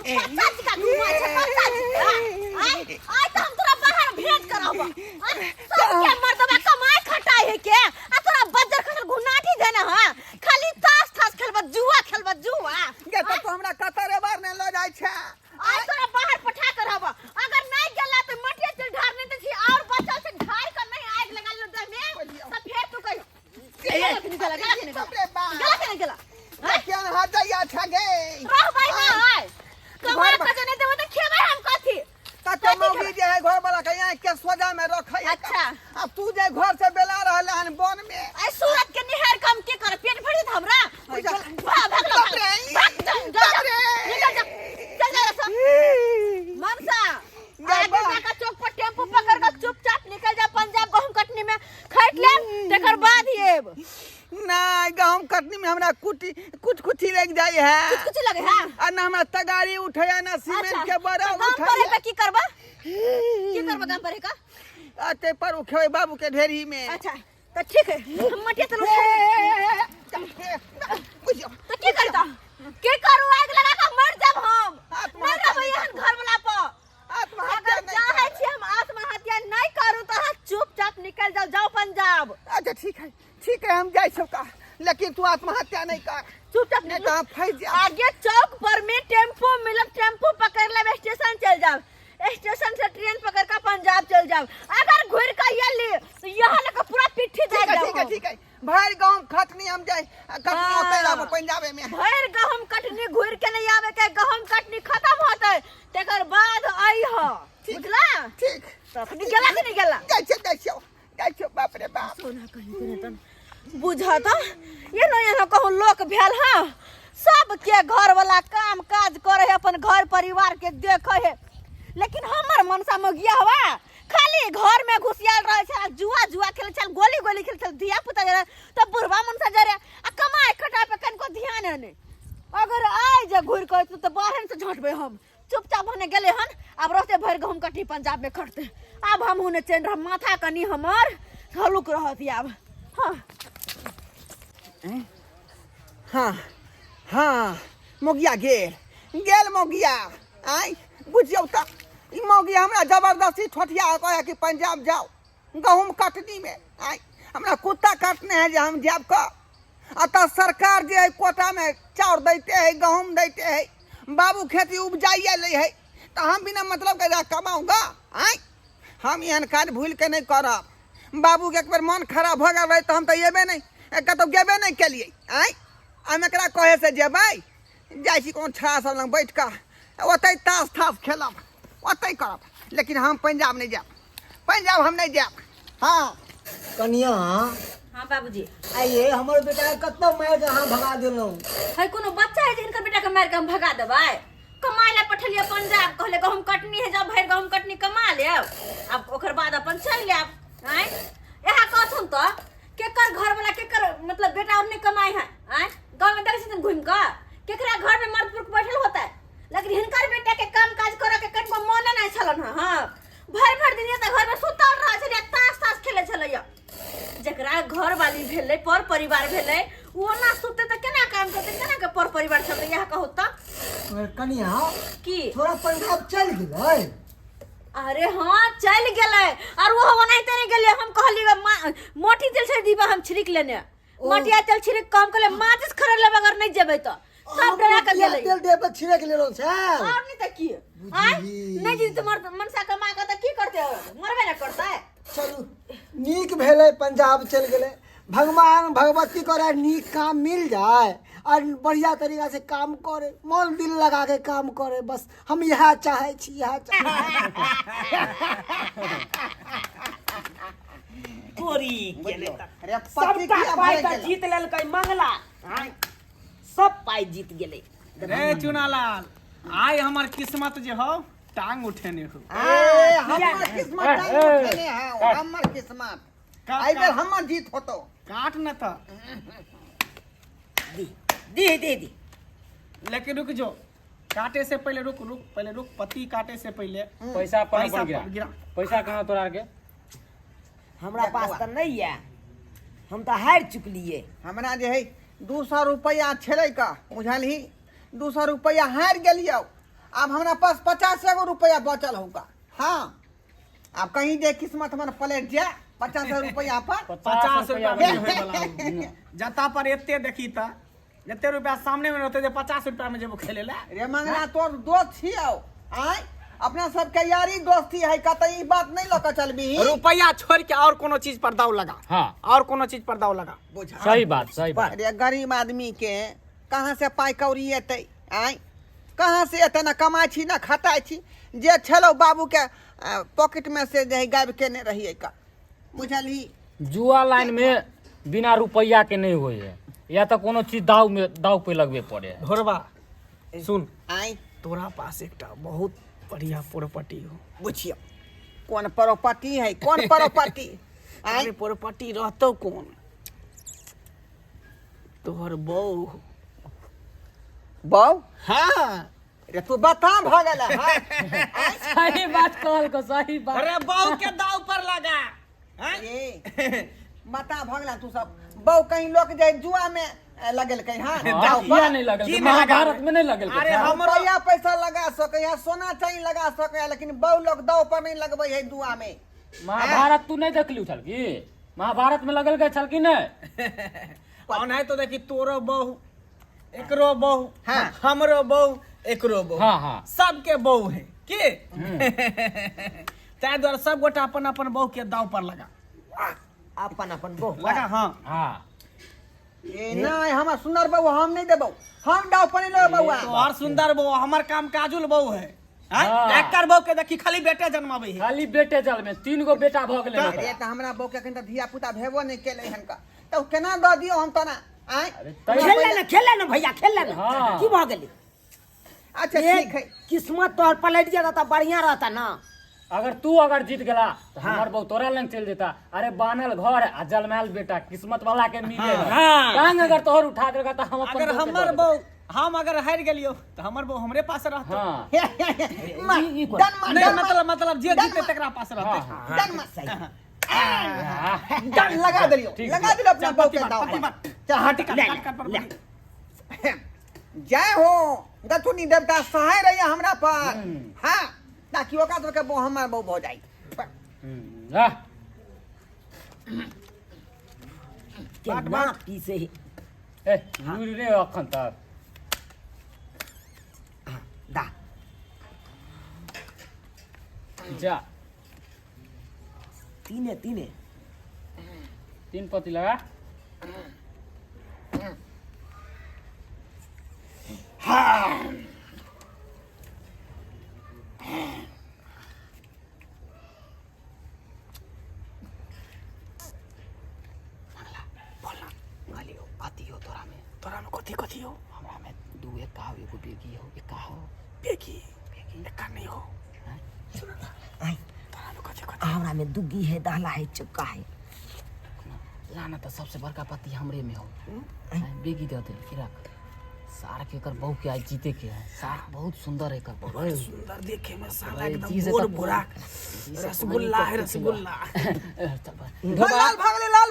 सच का घुमा छ सच आई तो हम तोरा बाहर भेंट करब सब के मर्दबा कमाई खटाई है के आ तोरा बजर खटर घुनाठी देना है खाली ताश थास खेलबा जुआ गे तो हमरा कतरे बार ने ल जाय छै आई तोरा बाहर पठा करब अगर नहीं गेला तो मटिया चल ढार नहीं तो छी और बच्चा से ढार कर नहीं आग लगा लो दे में तो फिर तू कही गला के निकला क्या हाथ जाया छ गे रह भाई ना आय कमार का जने देबो तो खेबे हम कथी तते मौगी जे है घर वाला कहिया के सोजा में रखै अच्छा अब तू जे घर से बेला रहल हन बन में आई सूरत के निहार कम के कर पेट भरी त हमरा मनसा आगे का चौक पर टेम्पो पकड़ कर चुपचाप निकल जा पंजाब गहूम कटनी में खैट ले तेकर बाद येब नहीं गहूम कटनी में हमरा कुछ लग जाय है कुछ लगे हां आ ना हमरा तगारी उठाया ना सीमेंट के बड़ा उठाया पे की करबा काम पर का आते पर उठे बाबू के ढेरी में अच्छा तो ठीक है हम मटिया चलो तो की करता के करू आग लगा के मर जब हम मर जब यहन घर वाला पर अगर चाहे छी हम आत्महत्या नहीं करू तो चुपचाप निकल जाओ पंजाब अच्छा ठीक है हम जाय छका लेकिन तू आत्महत्या नहीं कर चुपचाप नहीं तो फंस जा आगे चौक पर में टेम्पो मिलत टेम्पो पकड़ ले स्टेशन चल जाओ स्टेशन से ट्रेन पकड़ कर पंजाब चल जाओ अगर घुर का ये ले तो यहां लगा पूरा पिट्ठी जा जाओ ठीक है भर गांव खटनी हम जाय कटनी होते जाबो पंजाबे में भर गहम कटनी घुर के नहीं आवे के गहम कटनी खत्म होते तेकर बाद आई ह बुझला ठीक तखनी गेला कि नहीं गेला जाय छो बाप रे बाप सोना कहीं तन बुझा तो ये न कहूं लोक भेल हां सब के घर वाला काम काज करे है अपन घर परिवार के देखे है लेकिन हमर मनसा में गया हवा खाली घर में घुसियाल रहे छै जुआ खेल चल गोली खेल चल धिया पुता जरे तो बुढ़वा मनसा जरे आ कमाई खटा पे कनको ध्यान है अगर आइ जे घुर के तो बाहर से झटबे हम चुपचाप होने गेले हन अब रहते भर गहूम कटनी पंजाब में खटते अब हम होने चेन रह माथा कनी हमर हलुक रहत अब हाँ मोगिया गेल मोगिया आई बुझियो त ई मोगिया हमरा जबरदस्ती ठोठिया कहे कि पंजाब जाओ गहूम कटनी में आई हमरा कुत्ता काटने है जे हम जाब का अतः सरकार जे है कोटा में चाउर देते है गहूम देते है बाबू खेती उपजाइए ले है तो हम बिना मतलब के कमाऊंगा आई हम एहन काज भूल के नहीं करब बाबू के एक बार मन खराब हो गए तो हम तो येबे नहीं कतौ गेबे नहीं केलिए आई हम एकरा कहे से जेबै जाइ छी कोन छड़ा सब लग बैठ के ओतै ताश खेलब ओतै करब लेकिन हम पंजाब नहीं जाब पंजाब हम नहीं जाब हाँ कनिया हां बाबूजी आइए हमर बेटा कत्तो मार जहां भगा देलौ है कोनो बच्चा है जिनकर बेटा के मार के हम भगा देबै कमाई ला पठलिए पंजाब कहले गहूम कटनी है जब भर गहूम कटनी कमा लेब अब ओकर बाद अपन चल लेब हैं यहा कहथुन तो केकर घर वाला केकर मतलब बेटा और नहीं कमाई है हैं गांव में देख से घूम के केकरा घर में मर्द पुरुष बैठल होता है लेकिन हिनकर बेटा के काम काज करे के कनको मन नहीं छलन हां भर दिन त घर में सुतल रह छले ताश खेले छले जकरा घर वाली भेले पर परिवार भेले वो ना सुते त केना काम करते केना के पर परिवार चलते यह कहू त कनिया की थोड़ा पंजाब चल गेलै अरे हां चल गेलै और वो ओनाइते नहीं गेले हम कहली मोटी तेल से दीबा हम छिड़क लेने मोटिया तेल छिड़क काम करले माचिस खरीद ले अगर नहीं जेबै त सब डरा के गेलै तेल दे पे छिड़क लेलो छै और नहीं त की आय नहीं जी तुम्हार मनसा कमा के त की करते मरबे ना करता है चलू नीक भेलै पंजाब चल गेलै भगवान भगवती करे नीक काम मिल जाए और बढ़िया तरीका से काम करे मन दिल लगा के काम करे बस हम यह चाहे छी कोरी गेले अरे सबटा पाई त जीत लेलकै मंगला सब पाई जीत गेले रे चुनालाल आय हमर किस्मत जे हो टांग उठेने हो हमर किस्मत उठेने है हमर किस्मत आई बेर हमर जीत होतो काट न था दी लेकिन रुक जो काटे से पहले रुक पति काटे से पहले पैसा गिरा पैसा कहाँ तोरा के हमरा पास त नहीं है हम तो हार चुकलिए हमरा जे है 200 रुपया छेलै का बुझल ही 200 रुपया हार गेलियो अब हमारा पास 50 रुपया बचल होगा। हाँ अब कहीं दे किस्मत हमारा पलट जाए 50 रुपया पर 50 रुपया में होय वाला हो। जता पर एते देखी त जते रुपया सामने में रहते जे 50 रुपया में जेबो खेले ला। रे मंगना तोर दोस्त छियौ आय अपना सबके यारी दोस्ती है कतई बात नहीं लक चलबी। रुपया छोड़ के और कोनो चीज पर दाव लगा। हाँ और कोनो चीज पर दाव लगा। बुझा सही बात सही बात। अरे गरीब आदमी के कहाँ से पाई कौड़ी एतै आय कहाँ से एतै ना कमाई छी ना खटाई छी जे छलो बाबू के पॉकेट में से जे गायब केने रहिए का बुझली। जुआ लाइन में बिना रुपया के नहीं होए है या तो कोनो चीज दाव पे लगवे पड़े है। ढोरबा सुन आय तोरा पास एकटा बहुत बढ़िया प्रॉपर्टी हो। बुझियो कौन प्रॉपर्टी है कौन प्रॉपर्टी आय अरे प्रॉपर्टी रहतो कौन तोहर बहू। बहू हाँ रे तू बता भगल है सही बात कहल को सही बात। अरे बहू के दाव पर लगा। हाँ? ए बता भगला तू सब बहू कहीं लोग जाए जुआ में लगल कहीं। हाँ हाँ, किया नहीं लगल की के? नहीं महाभारत लगल? में नहीं लगल के? अरे हम रुपया पैसा लगा सके या सोना चांदी लगा सके लेकिन बहू लोग दाव पर नहीं लगबे है जुआ में। महाभारत तू नहीं देखलू छल की? महाभारत में लगल गए छल की नहीं? और नहीं तो देखी तोरो बहू एकरो बहू हाँ। हमरो बहू एकरो बहू हाँ हाँ सबके बहू है की ताहि द्वारे सब गोटा अपन अपन बहू के दाव पर लगा। अपन अपन बहू लगा हाँ हाँ ए नहीं हम सुंदर बहू हम नहीं देबो हम दाव पर नहीं लेबो बउआ। तो और सुंदर बहू हमर काम काजुल बहू है। हाँ। एकर बहू के देखी खाली बेटे जन्माबे है। खाली बेटे जल में 3 गो बेटा भ गेले अरे ना। त हमरा बहू के कहीं धिया पुता भेबो नहीं केले हन का तो केना द दियो हम तना आय। अरे खेले ना भैया खेले ना हाँ। की भ गेली। अच्छा ये ठीक है किस्मत तोहर पलट जाता तो बढ़िया रहता ना। अगर तू अगर जीत गला तो हमार बहू तोरा लंग चल देता। अरे बानल घर आ जलमैल बेटा किस्मत वाला के मिले हाँ। टांग अगर तोहर उठा देगा तो हम अपन अगर बहू के हमर दे बहू हम अगर हार गेलियो तो हमर बहू हमरे पास रहतो। हाँ नहीं मतलब जे जीते तकरा पास रहते। डन लगा दियो ठीक लगा दियो अपना बहू के दाव पति पर। बात। चल हट काट पर जय हो गथुनी देवता सहाय रहिए हमरा पर। हाँ ताकि ओका तो के बहू हमार बहू हो जाई। केना पीसे ए दूर रे अखन तक दा जा तीने 3 पति लगा। तोरा में कथी कथी हो? हमरा में 2 एक हो एगो बेगी हो एक हो बेगी एका नहीं हो। आई तोरा में कथी कथी हमरा में दुगी है दहला है चुका है। लाना तो सबसे बड़का पति हमरे में हो। बेगी दे दे की रख सार के कर बहू के आज जीते के है। सार बहुत सुंदर है कर बहू सुंदर देखे में साला अरे एकदम चीज़ गोर तो बोरा रसगुल्ला है रसगुल्ला। लाल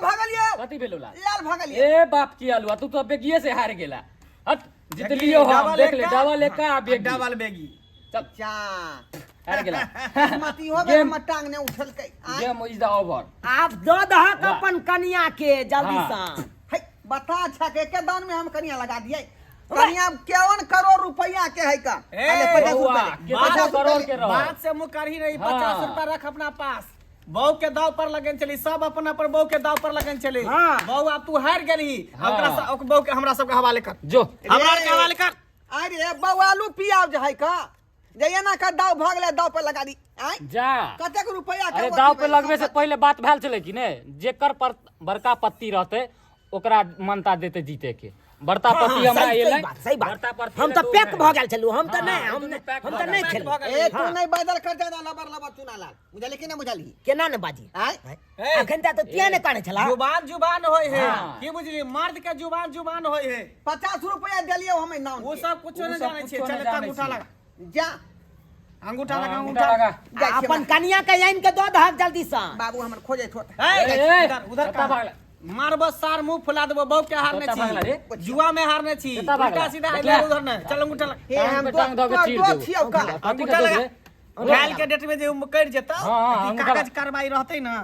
भागल ये कथी भेलोला लाल भागल ये। ए बाप की आलू तू तो बेगिए से हार गेला। हट जीत लियो हम देख ले डबल एक का बेगी डबल बेगी चल चा हार गेला। मती हो गए हम टांग ने उछल के आय। Game is the over. आप दो दहक अपन कन्या के जल्दी हाँ। सा। है बता अच्छा के दान में हम कनिया लगा दिए कनिया 51 करोड़ रुपया के है का। ए, अरे 50 बउआ, रुपया कितना 50 करोड़ रुपया के रहो। बात से मुँह कर ही नहीं। हाँ। 50 रुपया रख अपना पास। बहू के दाव पर लगन चली सब अपना पर बहू के दाव पर लगन चली। हाँ। बहू अब तू हार गेली। हाँ। बहू के हमरा सब के हवाले कर। जो हमरा के हवाले कर। अरे बवालू पियाव जे है का जइया ना का दाव भागले दाव पे लगा दी आय। जा कतेक रुपया के अरे वो दाव अथी पे में लगवे से सब- पहले बात भेल चले कि ने जेकर पर बड़का पत्ती रहते ओकरा मानता देते जीते के। बड़ता हाँ, पत्ती हमरा सही एलै बात, सही बात। बड़ता पत्ती हम ले तो दो पैक है। भ गेल छलू हम तो हाँ, नहीं हम तो पैक हम भ तो गेल। नहीं पैक खेलू। भ गेल। ए तू हाँ। नहीं बदल कर जाना लबर चुना लाल बुझली कि ना बुझली केना न बाजी आय। अखन तो तिया ने काने छला। जुबान होय है। हाँ। की बुझली मर्द के जुबान होय है। 50 रुपया दिलियो हमें नाम वो के। सब कुछ वो नहीं सब जाने छे। कुछो चल नहीं एता जाने अंगूठा छियै। लगा जा अंगूठा हाँ, लगा अंगूठा लगा। जा अपन कन्या के याइन के दो दहक जल्दी सा। बाबू हमर खोजे छोट ए, ए, उधर उधर कत्ता का भागला? मारबो सार मुंह फुला देबो बहु के हारने कतऽ भागला रे? छी जुआ में हारने छी कतऽ भागला? उल्टा सीधा देखला? इधर उधर नहीं चल अंगूठा लग टांग पे टांग दऽ के चीर तो देबो। छियौ का कथी अंगूठा के लगा दोष रे? घायल के डेट में जे कट जेता हाँ, हाँ, अथी अंगूठा कागज कार्रवाई रहते ना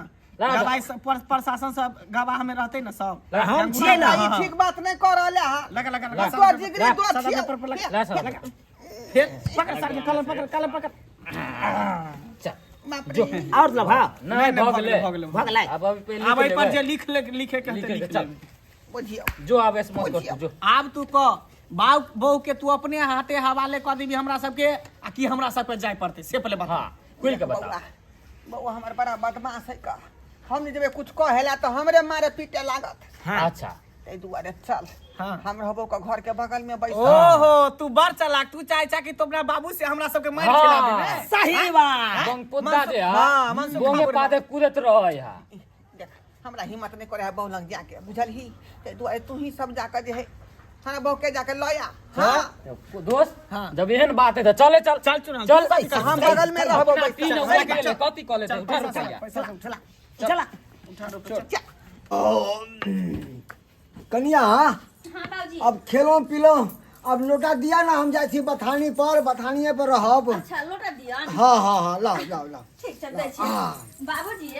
लगा। गवाही सब प्रशासन सब गवाह में रहते ना सब लगा। हम छियै ना ई ठीक बात नहीं कर रहले हा लगा लगा लगा। तो जिगरी तो सदा छियौ पेपर पर लगा ला सब लगा। फिर पकड़ सर के कलम पकड़ चल बाप जो रे और लो भाव नहीं भाग भगले ले, भाग ले। भगलै अब अभी पे अब लिख पर जे लेबै। लिखे के लिखे के लिख चल बुझियौ जो आवे से मत कर जो आब तू कह बाऊ बहू के तू अपने हाथे हवाले कर दीबी हमरा सबके आ की हमरा सब पे जाय पड़ते से पहले बता हाँ खुल के बता बउआ बउआ हमर बड़ा बदमाश है का हम जब कुछ कहेला तो हमरे मारे पीटे लागत अच्छा ए दुआरे चल हाँ। हम रहबो का घर के बगल में बैठ ओहो तू बड़ चालाक तू चाहे कि तोरा बाबू से हमरा सबके मार हाँ। खिला दे ने सही बात बंग पुद्दा जे हाँ, हां मनसुख बोंगे ठाकुर पादे कूदत रह हा देख हमरा हिम्मत नहीं करे है बहू लंग जाके बुझलही ते दुआरे तू ही सब जाकर जे है खाना बहू के जाके लया हां दोस्त हाँ। जब एहन बात है तो चले चल चल चुना चल हम बगल में रहबो अपना बैठ तीन चल। हो गए कथी कॉलेज उठा रुपया पैसा सब चला चला उठा रुपया कनिया हाँ बाबूजी। अब खेलो पिलो अब लोटा दिया ना हम जाए थी बथानी पर बथानिए पर रहब अच्छा लोटा दिया न? हाँ हाँ हाँ लाओ लाओ लाओ ठीक छै दै छी हाँ। बाबूजी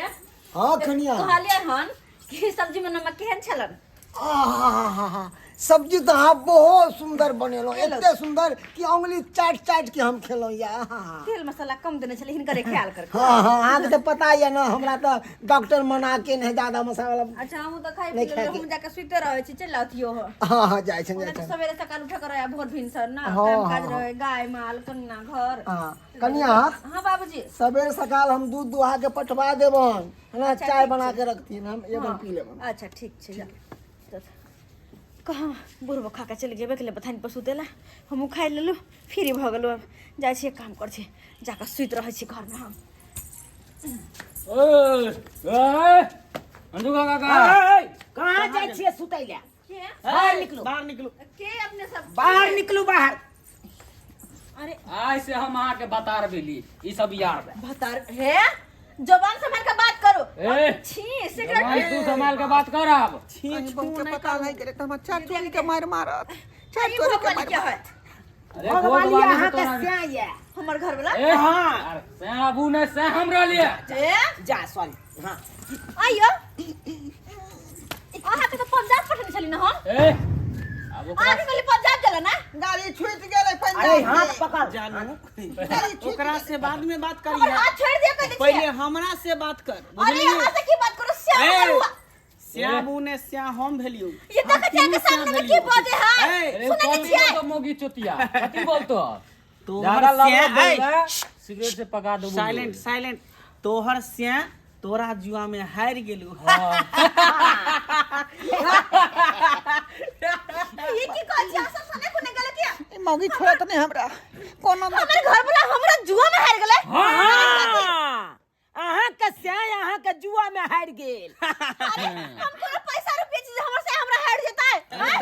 हाँ कनिया कहलिए हन कि सब्जी में नमक केहन छलन हाँ सब्जी तो हाँ बहुत सुंदर बनेलो इतने सुंदर कि उंगली चाट चाट के हम खेलो या हाँ तेल मसाला कम देने छले हिनकर ख्याल कर हाँ हाँ अहाँके तो पता है ना हमरा तो डॉक्टर मना के नहीं ज्यादा मसाला अच्छा हम तो खाइ नहीं पी खाके। हम जाके सुते रहे छी चल आतियो हो हाँ हाँ जाए छन ओना जाए तो छन सवेरे सकाल उठे कर आया भोर भिनसर ना हाँ, काम काज हाँ। रहे गाय माल कन्ना घर हाँ कनिया हाँ बाबूजी सवेरे सकाल हम दूध दुहा के पटवा देबन है ना अच्छा, चाय ठीक बना छै। के रखती हम एगो हाँ, पी लेबन अच्छा ठीक छै जा तो कहाँ बुढ़बो खा के चलि गेबे के बथान पर सुतेला हमहूँ खाइ लेलु फ्री भऽ गेलु अब जाइ छी काम कर छी जाके सुति रहै छी घर में हम ओए अंजू काका कहाँ जाइ छियै सुतै ले के बाहर निकलू बाहर निकलू के अपने सब बाहर निकलू बाहर अरे आज से हम अहाँ के बता रही ई सब यार बा भतार हे जबान संभाल के बात करो ए छी जवान सिगरेट तू संभाल के बात कर अब कहीं बहू के पता नहीं करे तो हम चार चोरी के मार मारत चार ई चोरी के भगवान क्या मार है अरे भगवान भगवान यहाँ से के तोरा स्या ये हमर घर वाला ए हाँ से अबू ने से हम रहलिए ए जा सॉरी हाँ आइयो आहा के तो पंजाब पठन छली न हम ए अब ओकरा आगे गली पंजाब चला ना गाड़ी छूट गेले अरे पंजाब हाथ में। पकड़ जानू ओकरा से बाद में बात हमर करिए हाथ छोड़ दिया कर पहले हमरा से बात कर अरे यहाँ से की बात करो श्याम ए, करुआ श्यामू ने श्या हम भेलियो ये देख के सामने में की बाजे है अरे सुने के कथी छियै बोलतो मोगी चोतिया कथी बोलतो तोहर ज्यादा श्या लगा ए, बोल सिगरेट से पका दो साइलेंट साइलेंट तोहर श्या तोरा जुआ में हार गेलू ये की कहै छी सब सुने कोने गले किया ई मौगी छोड़त नहीं हमरा कोनो हमर घर वाला हमरा जुआ में हार गेले अहाँ के स्या अहाँ के जुआ में हार गेल अरे हम कोनो पैसा रुपया चीज हमर से हमरा हार जेतै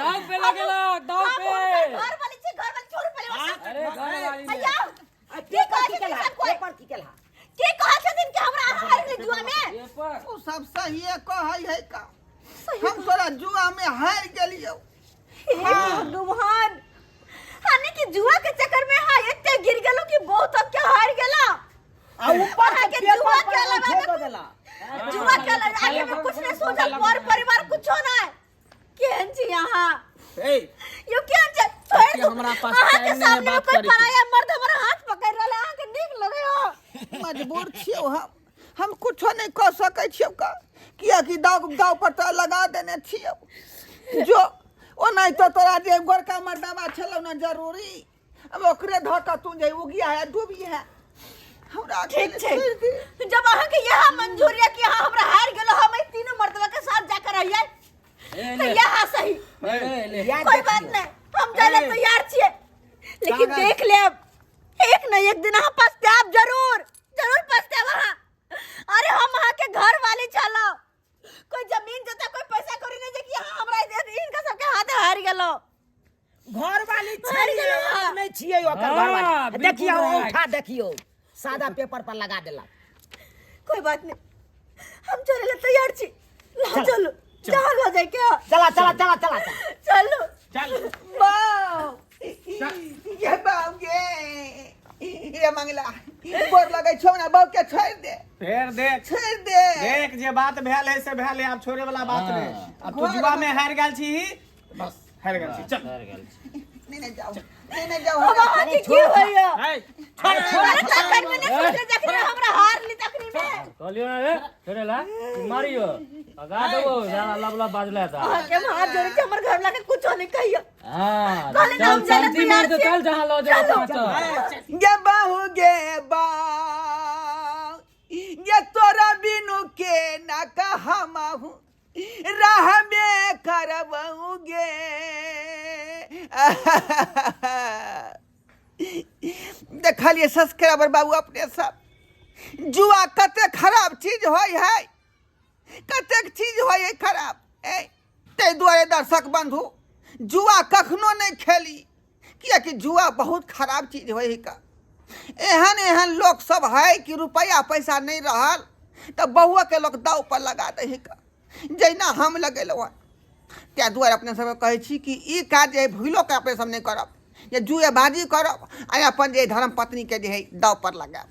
दाव पे लगेला दाव पे घर वाली छी घर वाली छोड़ पहले अरे घर वाली ने अय्या पेपर की केला पेपर की केला के कहै छथिन कि हमरा अहाँ हार गेली जुआ में पेपर तू सब सही कहै है का हम तोरा जुआ में हार गेलियो भगवान हाने की जुआ के चक्कर में हां एते गिर गेलो कि बहुत अब क्या हार गेला आ ऊपर से के पेपर जुआ पर के अलावा छेद देला जुआ के अलावा आगे में कुछ नहीं सोचल पर परिवार कुछो नहीं केहन छी यहाँ ए यो केहन छै छोड़ कि हमरा पास अहाँ टाइम के नहीं है सामने बात कोई करे के। पराया मर्द हमरा हाथ पकड़ रहल अहाँ के नीक लगे हो मजबूर छियो हम कुछो नहीं कर सकै छियो का किया कि दाव पर तो लगा देने छियो जो ओ नहीं तो तोरा जे गोरका मर्दावा छलो ना जरूरी अब ओकरे धक तू जे उगिया है डूबी है हमरा ठीक अकेले छै छोड़ दे। जब अहाँ के यहाँ मंजूर है कि हाँ हमरा हार गेलो हम ई तीनों मर्दवा के साथ जाकर रहिए तो यहाँ सही कोई बात नहीं हम जाने तैयार छिए लेकिन कागज। देख ले अब एक न एक दिन हम पछताब जरूर पछताब वहाँ अरे हम वहाँ के घर वाली चलो कोई जमीन जता कोई पैसा करी नहीं जे कि हाँ हमरा इनका सबके हाथ हार गेलो घर वाली हार छियै गेलो हम नहीं छियै ओकर घर हाँ, वाली बिल्कुल देखियो right। उठा देखियो सादा पेपर पर लगा देला कोई बात नहीं हम चले ले तैयार छी ला चलो चल हो जाए क्या चला चला चला चला चला। चलो चल बाऊ ये बाऊ ये मंगला बोर लगे छौ ना बाऊ के छोड़ दे फेर देख छोड़ दे देख जे बात भेल है से भेल है, अब छोड़े वाला बात नहीं। अब तू जुआ में हार गेल छी, बस हार गेल छी। चल नहीं जाओ नहीं जाओ बाबा की की होइया ए, अरे तखन में नहीं सोचे जखनी हमरा हार ली तखनी में कहलियो ना रे छोड़ेला मारियो भगा देबो जाना लबला बाजला था आके हाथ जोड़ के हमर घर लाके कुछ नहीं कहियो हां कहले ना हम चल जाने शांति मार दे, चल जहां लो जा ये बाऊ ये तोरा बिनु के ना कहमाहू राह में करबऊगे देखलिए सब्सक्राइबर बाबू अपने सब जुआ कते खराब चीज होय है, कतेक चीज होय है खराब ए ते दुआरे दर्शक बंधु जुआ कखनो नहीं खेली, कियाकि जुआ बहुत खराब चीज होय है का। एहन एहन लोग सब है कि रुपया पैसा नहीं रहल तो बहुआ के लोग दाव पर लगा दे है का, जैना हम लगेलहुँ हँ त्या दुआरे अपने सब कहै छी कि ई काज जे भूलो के अपने सब नहीं करब, ये जुएबाजी करब आ अपन जे धर्म पत्नी के जे है दाव पर लगाब।